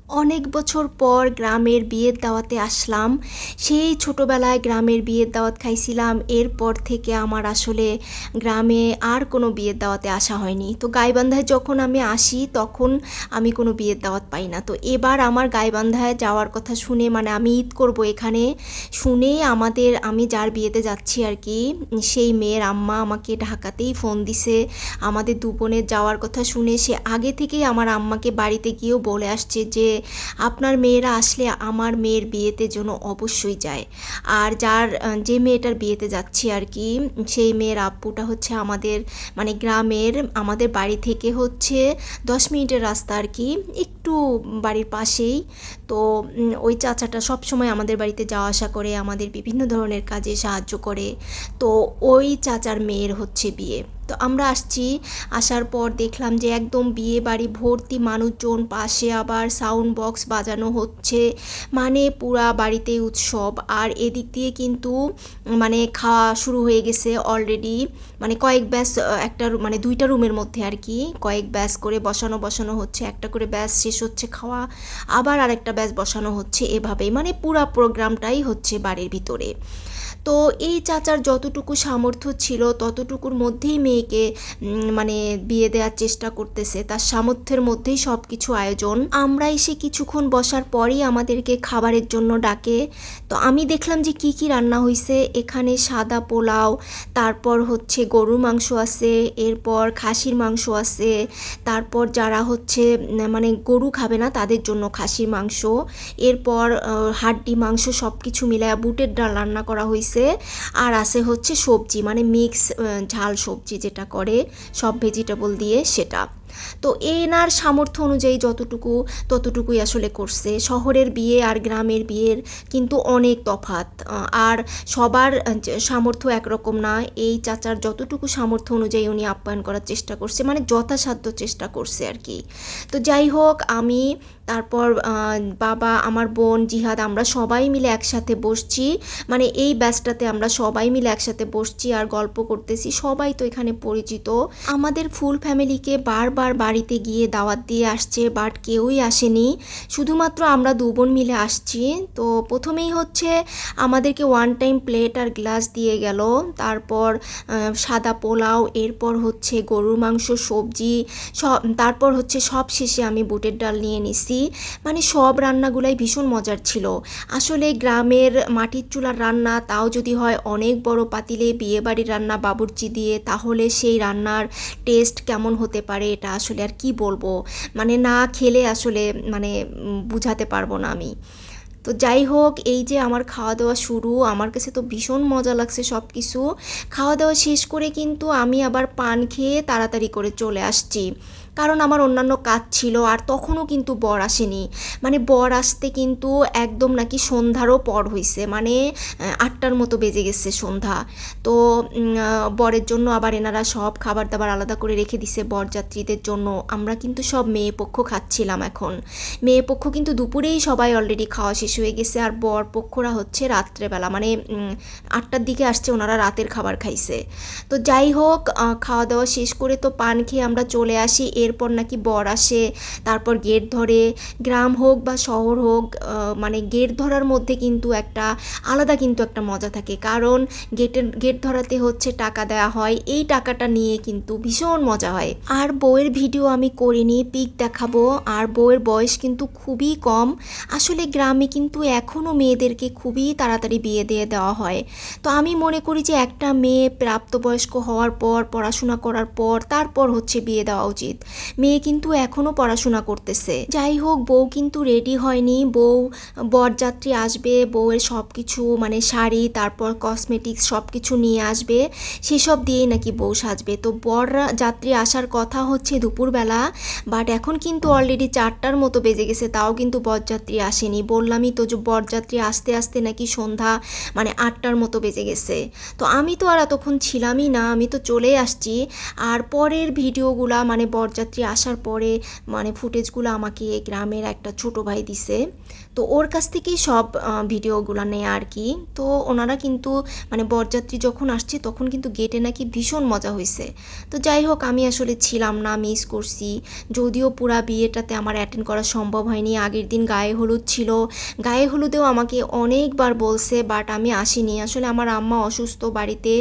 অনেক বছর পর গ্রামের বিয়ের দাওয়াতে আসলাম। সেই ছোটবেলায় গ্রামের বিয়ের দাওয়াত খাইছিলাম, এরপর থেকে আমার আসলে গ্রামে আর কোনো বিয়ের দাওয়াতে আসা হয়নি। তো গাইবান্ধায় যখন আমি আসি তখন আমি কোনো বিয়ের দাওয়াত পাই না। তো এবার আমার গাইবান্ধায় যাওয়ার কথা শুনে, মানে আমি ঈদ করব এখানে শুনে, আমি যার বিয়েতে যাচ্ছি আর কি, সেই মেয়ের আম্মা আমাকে ঢাকাতেই ফোন দিছে। আমাদের দু বোনের যাওয়ার কথা শুনে সে আগে থেকেই আমার আম্মাকে বাড়িতে গিয়েও বলে আসছে যে আপনার মেয়েরা আসলে আমার মেয়ের বিয়েতে যেন অবশ্যই যায়। আর যে মেয়েটার বিয়েতে যাচ্ছি আর কি, সেই মেয়ের আব্বুটা হচ্ছে আমাদের, মানে গ্রামের, আমাদের বাড়ি থেকে হচ্ছে 10 মিনিটের রাস্তা আর কি, একটু বাড়ির পাশেই। তো ওই চাচাটা সব সময় আমাদের বাড়িতে যাওয়া আসা করে, আমাদের বিভিন্ন ধরনের কাজে সাহায্য করে। তো ওই চাচার মেয়ের হচ্ছে বিয়ে। তো আমরা আসছি, আসার পর দেখলাম যে একদম বিয়ে বাড়ি ভর্তি মানুষজন, পাশে আবার সাউন্ড বক্স বাজানো হচ্ছে, মানে পুরা বাড়িতেই উৎসব। আর এদিক দিয়ে কিন্তু মানে খাওয়া শুরু হয়ে গেছে অলরেডি, মানে কয়েক ব্যাচ, মানে দুইটা রুমের মধ্যে আর কি কয়েক ব্যাচ করে বসানো বসানো হচ্ছে, একটা করে ব্যাচ শেষ হচ্ছে খাওয়া, আবার আরেকটা ব্যাচ বসানো হচ্ছে, এভাবেই মানে পুরা প্রোগ্রামটাই হচ্ছে বাড়ির ভিতরে। তো এই চাচার যতটুকু সামর্থ্য ছিল ততটুকুর মধ্যেই মেয়েকে মানে বিয়ে দেওয়ার চেষ্টা করতেছে, তার সামর্থ্যের মধ্যেই সব কিছু আয়োজন। আমরা এসে কিছুক্ষণ বসার পরেই আমাদেরকে খাবারের জন্য ডাকে। তো আমি দেখলাম যে কি কি রান্না হয়েছে এখানে। সাদা পোলাও, তারপর হচ্ছে গরুর মাংস আছে, এরপর খাসির মাংস আছে, তারপর যারা হচ্ছে মানে গরু খাবে না তাদের জন্য খাসির মাংস, এরপর হাড্ডি মাংস, সব কিছু মিলায়া বুটের ডাল রান্না করা হয়েছে। আর আছে হচ্ছে সবজি, মানে মিক্স ঝাল সবজি যেটা করে সব ভেজিটেবল দিয়ে, সেটা। তো এনার সামর্থ্য অনুযায়ী যতটুকু ততটুকুই আসলে করছে। শহরের বিয়ে আর গ্রামের বিয়ের কিন্তু অনেক তফাৎ। আর সবার সামর্থ্য একরকম না। এই চাচার যতটুকু সামর্থ্য অনুযায়ী উনি আপ্যায়ন করার চেষ্টা করছে, মানে যথাসাধ্য চেষ্টা করছে আর কি। তো যাই হোক, আমি তারপর বাবা, আমার বোন জিহাদ, আমরা সবাই মিলে একসাথে বসছি, মানে এই ব্যাচটাতে আমরা সবাই মিলে একসাথে বসছি আর গল্প করতেছি। সবাই তো এখানে পরিচিত, আমাদের ফুল ফ্যামিলিকে বারবার বাড়িতে গিয়ে দাওয়াত দিয়ে আসছে, বাট কেউই আসেনি, শুধুমাত্র আমরা দু বোন মিলে আসছি। তো প্রথমেই হচ্ছে আমাদেরকে ওয়ান টাইম প্লেট আর গ্লাস দিয়ে গেল, তারপর সাদা পোলাও, এরপর হচ্ছে গরুর মাংস, সবজি, তারপর হচ্ছে সব শেষে আমি বুটের ডাল নিয়ে নিছি। মানে সব রান্নাগুলাই ভীষণ মজার ছিল আসলে। গ্রামের মাটির চুলার রান্না, তাও যদি হয় অনেক বড় পাতিলে বিয়েবাড়ির রান্না বাবুর্চি দিয়ে, তাহলে সেই রান্নার টেস্ট কেমন হতে পারে এটা আসলে আর কি বলবো, মানে না খেলে আসলে মানে বুঝাতে পারবো না আমি। তো যাই হোক, এই যে আমার খাওয়া দাওয়া শুরু, আমার কাছে তো ভীষণ মজা লাগছে সব কিছু। খাওয়া দাওয়া শেষ করে কিন্তু আমি আবার পান খেয়ে তাড়াতাড়ি করে চলে আসছি, কারণ আমার অন্যান্য কাজ ছিল। আর তখনও কিন্তু বর আসেনি, মানে বর আসতে কিন্তু একদম নাকি সন্ধ্যারও পর হয়েছে, মানে 8টার মতো বেজে গেছে সন্ধ্যা। তো বরের জন্য আবার এনারা সব খাবার দাবার আলাদা করে রেখে দিছে বরযাত্রীদের জন্য। আমরা কিন্তু সব মেয়ে পক্ষ খাচ্ছিলাম এখন। মেয়ে পক্ষ কিন্তু দুপুরেই সবাই অলরেডি খাওয়া শেষ হয়ে গেছে, আর বর পক্ষরা হচ্ছে রাত্রেবেলা, মানে 8টার দিকে আসছে, ওনারা রাতের খাবার খাইছে। তো যাই হোক, খাওয়া দাওয়া শেষ করে তো পান খেয়ে আমরা চলে আসি। এরপর নাকি বর আসে, তারপর গেট ধরে। গ্রাম হোক বা শহর হোক, মানে গেট ধরার মধ্যে কিন্তু একটা আলাদা কিন্তু একটা মজা থাকে, কারণ গেট ধরাতে হচ্ছে টাকা দেওয়া হয়, এই টাকাটা নিয়ে কিন্তু ভীষণ মজা হয়। আর বউয়ের ভিডিও আমি করিনি, পিক দেখাবো। আর বউয়ের বয়স কিন্তু খুবই কম আসলে। গ্রামে কিন্তু এখনও মেয়েদেরকে খুবই তাড়াতাড়ি বিয়ে দিয়ে দেওয়া হয়। তো আমি মনে করি যে একটা মেয়ে প্রাপ্তবয়স্ক হওয়ার পর, পড়াশোনা করার পর, তারপর হচ্ছে বিয়ে দেওয়া উচিত। মেয়ে কিন্তু এখনও পড়াশোনা করতেছে। যাই হোক, বউ কিন্তু রেডি হয়নি। বরযাত্রী আসবে, বউয়ের সব কিছু মানে শাড়ি, তারপর কসমেটিক্স সব কিছু নিয়ে আসবে, সেসব দিয়েই নাকি বউ সাজবে। তো যাত্রী আসার কথা হচ্ছে দুপুরবেলা, বাট এখন কিন্তু অলরেডি 4টার মতো বেজে গেছে, তাও কিন্তু বরযাত্রী আসেনি। বললামই তো যে বরযাত্রী আসতে আসতে নাকি সন্ধ্যা মানে 8টার মতো বেজে গেছে। তো আমি তো আর এতক্ষণ ছিলামই না, আমি তো চলে আসছি। আর পরের ভিডিওগুলা, মানে বরযাত্রী বরযাত্রী আসার পরে মানে ফুটেজগুলো আমাকে গ্রামের একটা ছোট ভাই দিছে, তো ওর কাছ থেকেই সব ভিডিওগুলো নেয় আর কি। তো ওনারা কিন্তু মানে বরযাত্রী যখন আসছে তখন কিন্তু গেটে নাকি ভীষণ মজা হয়েছে। তো যাই হোক, আমি আসলে ছিলাম না, মিস করছি। যদিও পুরা বিয়েটাতে আমার অ্যাটেন্ড করা সম্ভব হয়নি। আগের দিন গায়ে হলুদ ছিল, গায়ে হলুদেও আমাকে অনেকবার বলছে, বাট আমি আসিনি। আসলে আমার আম্মা অসুস্থ, বাড়িতে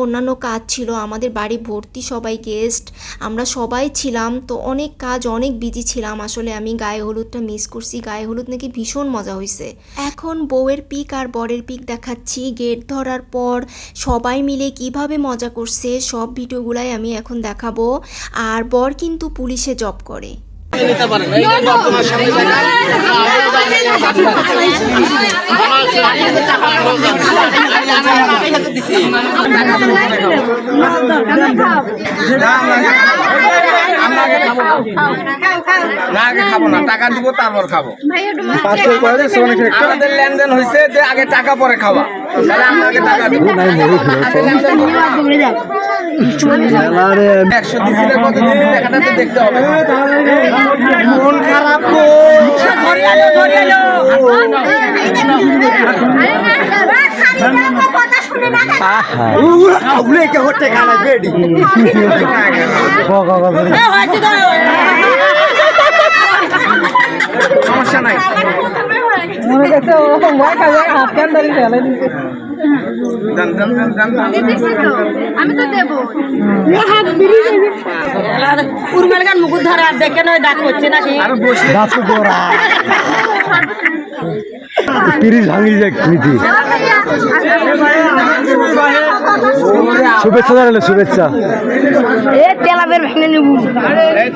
অন্যান্য কাজ ছিল, আমাদের বাড়ি ভর্তি সবাই গেস্ট, আমরা সবাই ছিলাম, তো অনেক কাজ, অনেক বিজি ছিলাম। আসলে আমি গায়ে হলুদটা মিস করছি। গায়ে হলুদ নাকি ভীষণ মজা হয়েছে। এখন বউয়ের পিক আর বরের পিক দেখাচ্ছি। গেট ধরার পর সবাই মিলে কিভাবে মজা করছে সব ভিডিওগুলাই আমি এখন দেখাবো। আর বর কিন্তু পুলিশে জব করে। খাবো না, টাকা দিব তারপর খাবো। আমাদের লেনদেন হয়েছে যে আগে টাকা পরে খাওয়া, তাহলে আমরা আগে টাকা দিব। 100 দিছি না কত দিছি টাকাটা তো দেখতে হবে। মন খারাপ গো, সমস্যা নাই। মনে করছে ও ভয় খাবে, হাত কান ধরে ফেলে দিচ্ছে। আমি তো দেবো উর্মেল গান মুকুট ধরে আর দেখে নয় দাঁত করছে নাকি তিরিশ ভাঙি যায় নীতি। শুভেচ্ছা জানালে শুভেচ্ছা। তেলাবের ভেঙে নেব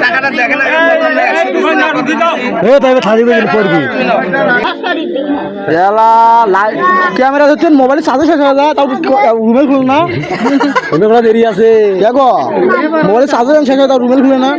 টাকাটা দেখে না তাই থাকি পড়বি ক্যামেরা ধরছেন, মোবাইলে চার্জ শেষ হয়ে যায়, তাও রুমেল খুলে না। অনেক দেরি আছে, দেখো মোবাইলে চার্জ শেষ হয়ে তাও রুমেল খুলে না।